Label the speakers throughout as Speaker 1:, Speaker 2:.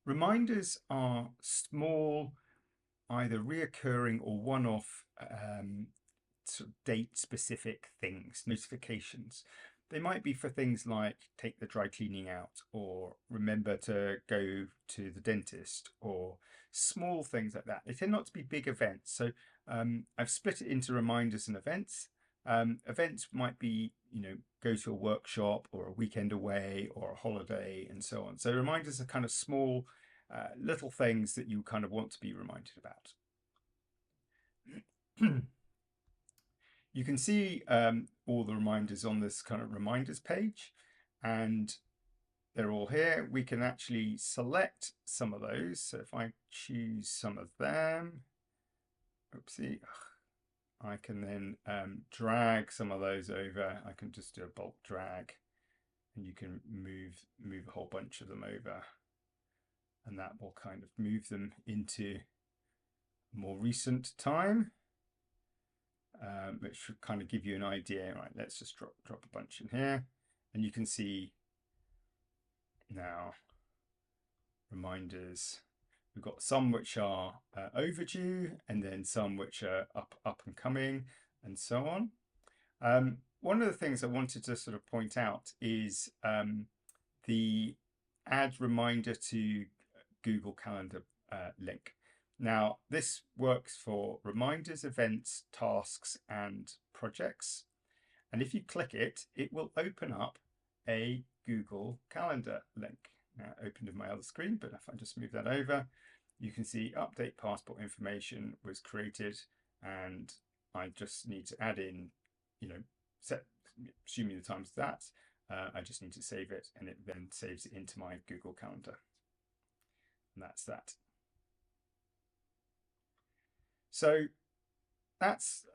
Speaker 1: Reminders are small, either reoccurring or one-off sort of date-specific things, notifications. They might be for things like take the dry cleaning out, or remember to go to the dentist, or small things like that. They tend not to be big events. So I've split it into reminders and events. Events might be, go to a workshop or a weekend away or a holiday and so on. So reminders are kind of small, little things that you kind of want to be reminded about. You can see all the reminders on this kind of reminders page, and they're all here. We can actually select some of those. So if I choose some of them, oopsie, I can then drag some of those over. I can just do a bulk drag, and you can move a whole bunch of them over, and that will kind of move them into more recent time, which should kind of give you an idea. Right, let's just drop a bunch in here, and you can see now reminders. We've got some which are overdue, and then some which are up and coming, and so on. One of the things I wanted to sort of point out is the add reminder to Google Calendar link. Now, this works for reminders, events, tasks, and projects. And if you click it, it will open up a Google Calendar link. Now, opened in my other screen, but if I just move that over, you can see update passport information was created, and I just need to add in, set, assuming the time's that, I just need to save it, and it then saves it into my Google Calendar. And that's that. So that's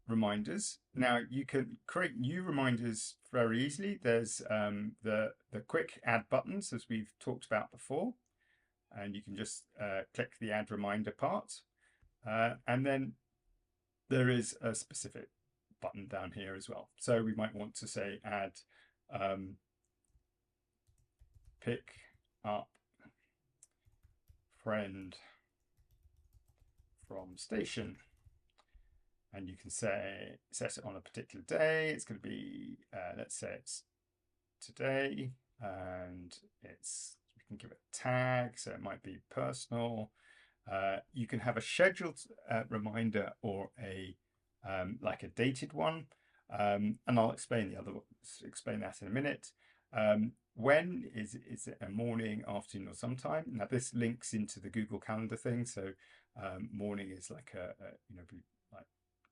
Speaker 1: reminders. Now you can create new reminders very easily. There's the quick add buttons, as we've talked about before, and you can just click the add reminder part, and then there is a specific button down here as well. So we might want to say add pick up friend from station, and you can say set it on a particular day. It's going to be let's say it's today, and we can give it a tag, so it might be personal. You can have a scheduled reminder or a like a dated one, and I'll explain that in a minute. When is it a morning, afternoon, or sometime? Now this links into the Google Calendar thing. So morning is like like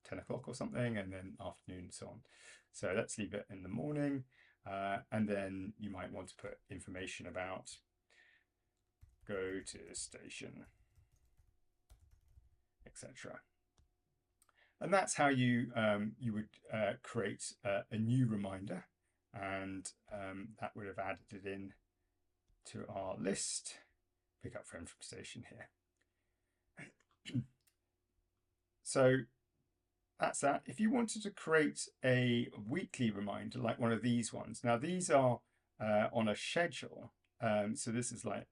Speaker 1: 10 o'clock or something, and then afternoon and so on. So let's leave it in the morning, and then you might want to put information about go to the station, etc. And that's how you would create a new reminder, and that would have added it in to our list. Pick up friend from station here. So that's that. If you wanted to create a weekly reminder, like one of these ones, now these are on a schedule. So this is like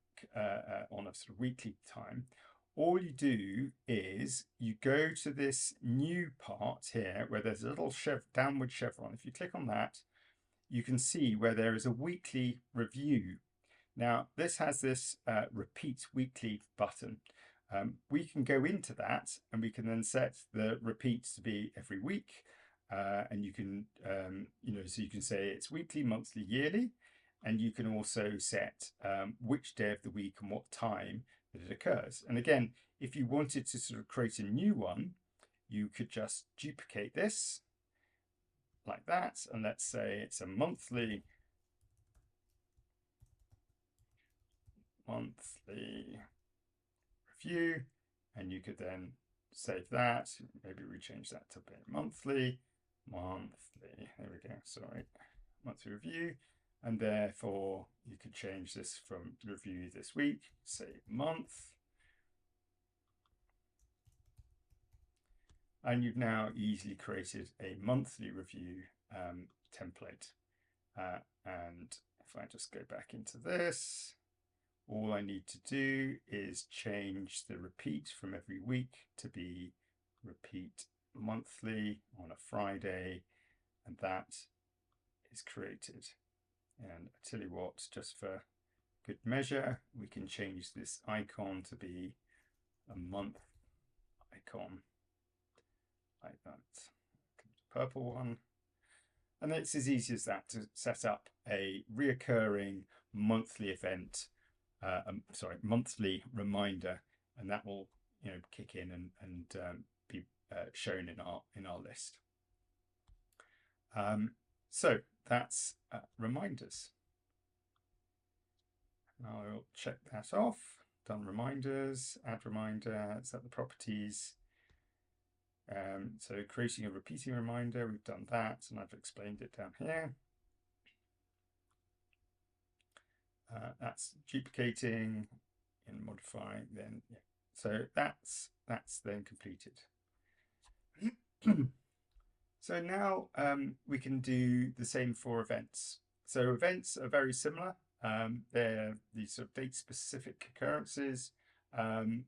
Speaker 1: on a sort of weekly time. All you do is you go to this new part here where there's a little downward chevron. If you click on that, you can see where there is a weekly review. Now this has this repeat weekly button. We can go into that, and we can then set the repeats to be every week, and you can so you can say it's weekly, monthly, yearly, and you can also set which day of the week and what time that it occurs. And again, if you wanted to sort of create a new one, you could just duplicate this like that, and let's say it's a monthly review, and you could then save that. Maybe we change that to monthly. There we go. Sorry, monthly review, and therefore you could change this from review this week, say month, and you've now easily created a monthly review template. And if I just go back into this, All I need to do is change the repeat from every week to be repeat monthly on a Friday, and that is created. And I tell you what, just for good measure, we can change this icon to be a month icon, like that. Purple one. And it's as easy as that to set up a reoccurring monthly event, monthly reminder, and that will kick in and be shown in our list. So that's reminders. I'll check that off. Done reminders, add reminder, set the properties. So creating a repeating reminder, we've done that, and I've explained it down here. That's duplicating and modifying then. Yeah. So that's then completed. So now we can do the same for events. So events are very similar. They're these sort of date-specific occurrences.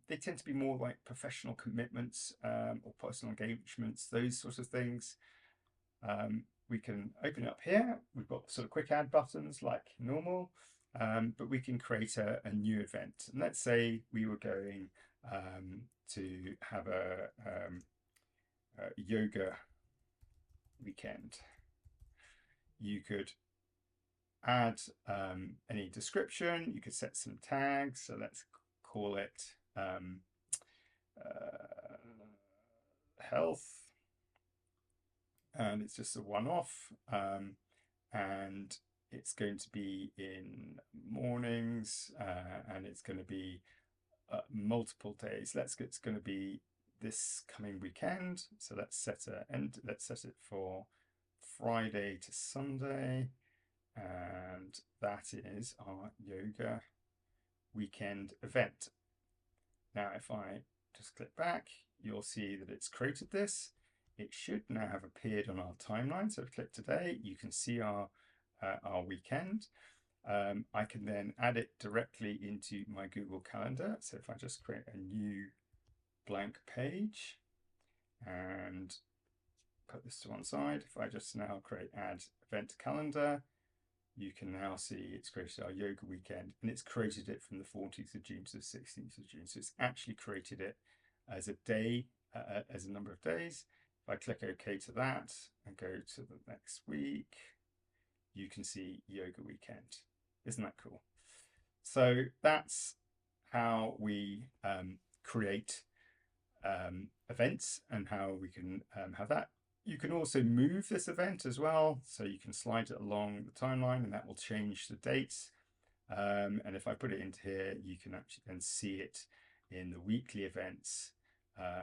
Speaker 1: They tend to be more like professional commitments or personal engagements, those sorts of things. We can open it up here. We've got sort of quick add buttons like normal, but we can create a new event. And let's say we were going to have a yoga weekend. You could add any description. You could set some tags. So let's call it health, and it's just a one-off, and it's going to be in mornings, and it's going to be multiple days. It's going to be this coming weekend. So let's set it for Friday to Sunday, and that is our yoga weekend event. Now, if I just click back, you'll see that it's created this. It should now have appeared on our timeline. So if I click today, you can see our weekend. I can then add it directly into my Google Calendar. So if I just create a new blank page and put this to one side, if I just now create add event calendar, you can now see it's created our yoga weekend, and it's created it from the 14th of June to the 16th of June. So it's actually created it as a day, as a number of days. If I click OK to that and go to the next week, you can see yoga weekend. Isn't that cool? So that's how we create events and how we can have that. You can also move this event as well. So you can slide it along the timeline, and that will change the dates. And if I put it into here, you can actually then see it in the weekly events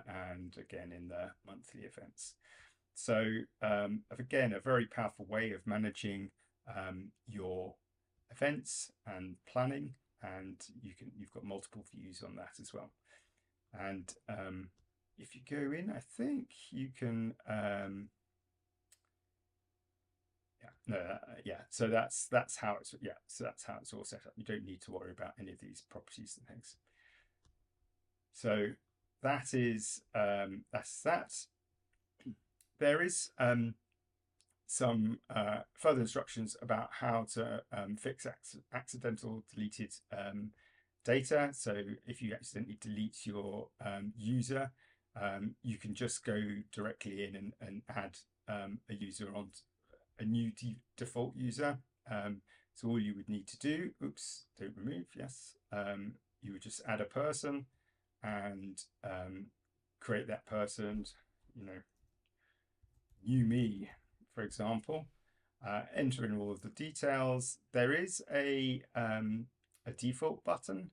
Speaker 1: and again in the monthly events. So again, a very powerful way of managing your events and planning, and you've got multiple views on that as well. And if you go in, I think you can so that's how it's all set up. You don't need to worry about any of these properties and things. So that is that's that. There is some further instructions about how to fix accidental deleted data. So if you accidentally delete your user, you can just go directly in and add a user on a new default user. So all you would need to do, oops, don't remove, yes, you would just add a person and create that person, new me, for example, enter in all of the details. There is a default button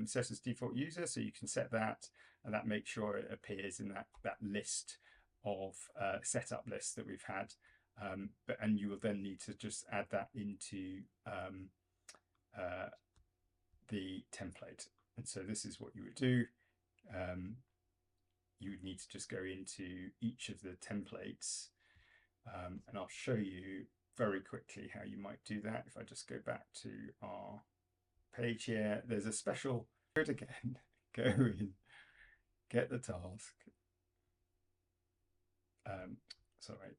Speaker 1: set as default user, so you can set that, and that makes sure it appears in that list of setup lists that we've had. And you will then need to just add that into the template. And so this is what you would do. You would need to just go into each of the templates, and I'll show you very quickly how you might do that. If I just go back to our page here, there's a special code again. Go in, get the task. Sorry,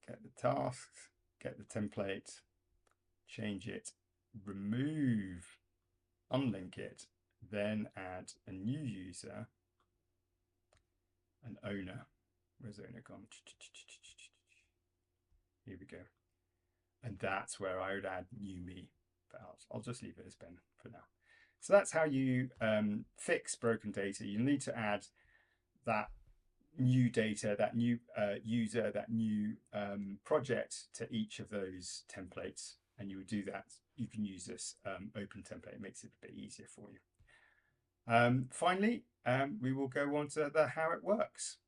Speaker 1: get the tasks, get the template, change it, remove, unlink it, then add a new user, an owner. Where's owner gone? Here we go. And that's where I would add new me. But I'll just leave it as Ben for now. So that's how you fix broken data. You need to add that new data, that new user, that new project to each of those templates. And you would do that. You can use this open template. It makes it a bit easier for you. Finally, we will go on to how it works.